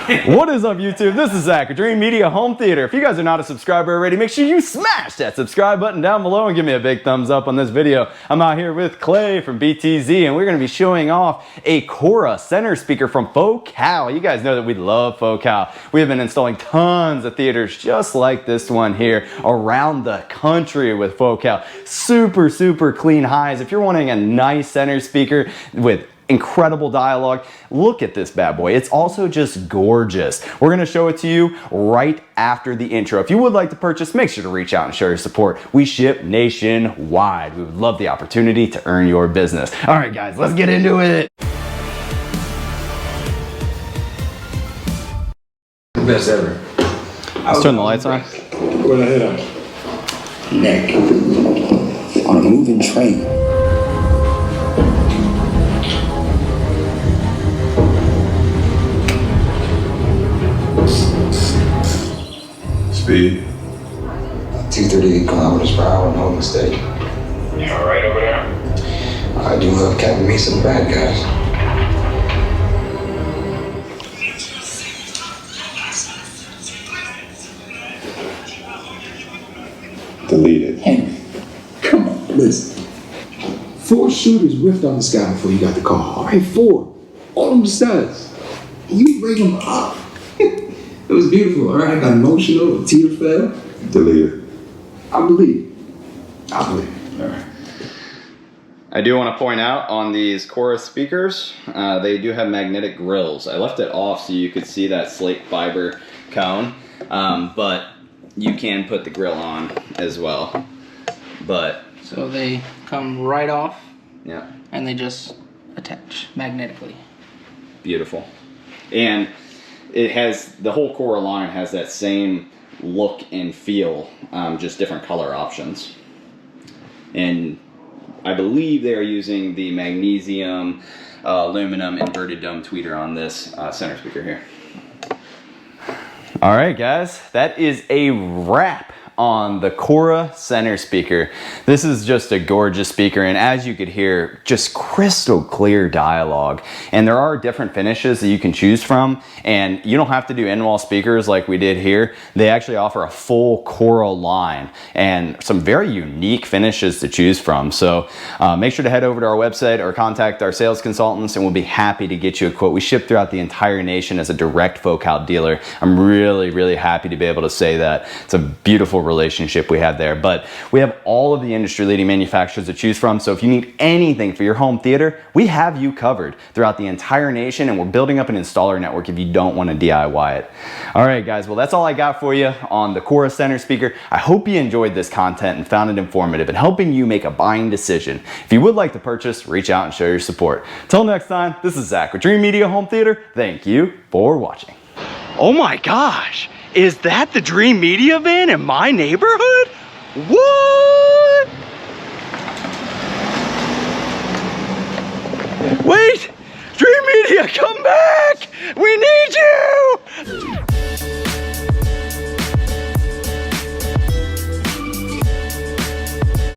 What is up, YouTube? This is Zach with Dream Media Home Theater. If you guys are not a subscriber already, make sure you smash that subscribe button down below and give me a big thumbs up on this video. I'm out here with Clay from BTZ, and we're going to be showing off a Chora center speaker from Focal. You guys know that we love Focal. We have been installing tons of theaters just like this one here around the country with Focal. Super, super clean highs. If you're wanting a nice center speaker with incredible dialogue, look at this bad boy. It's also just gorgeous. We're going to show it to you right after the intro. If you would like to purchase, make sure to reach out and show your support. We ship nationwide. We would love the opportunity to earn your business. All right, guys, let's get into it. Best ever. Let's turn the lights on. Where the head at? Neck on a moving train. Speed. 238 kilometers per hour, no mistake. You all right over there? I do love Captain Me some bad guys. Deleted. Henry, come on, listen. 4 shooters whiffed on this guy before you got the call. All right, 4. All them studs. You bring them up. It was beautiful, all right? I got emotional, a tear fell. Deleted. I believe. I believe. All right. I do want to point out on these Chora speakers, they do have magnetic grills. I left it off so you could see that slate fiber cone, but you can put the grill on as well. But so they come right off, yeah, and they just attach magnetically. Beautiful. And it has, the whole Chora line has that same look and feel, just different color options. And I believe they are using the magnesium aluminum inverted dome tweeter on this center speaker here. All right, guys, that is a wrap on the Chora center speaker. This is just a gorgeous speaker, and as you could hear, just crystal clear dialogue. And there are different finishes that you can choose from, and you don't have to do in-wall speakers like we did here. They actually offer a full Chora line and some very unique finishes to choose from. So make sure to head over to our website or contact our sales consultants, and we'll be happy to get you a quote. We ship throughout the entire nation as a direct Focal dealer. I'm really, really happy to be able to say that. It's a beautiful relationship we have there, but we have all of the industry leading manufacturers to choose from. So if you need anything for your home theater, we have you covered throughout the entire nation, and we're building up an installer network if you don't want to DIY it. All right, guys, well, that's all I got for you on the Chora center speaker. I hope you enjoyed this content and found it informative and helping you make a buying decision. If you would like to purchase, reach out and show your support. Till next time, this is Zach with Dream Media Home Theater. Thank you for watching. Oh my gosh, is that the Dream Media van in my neighborhood? What? Wait, Dream Media, come back! We need you!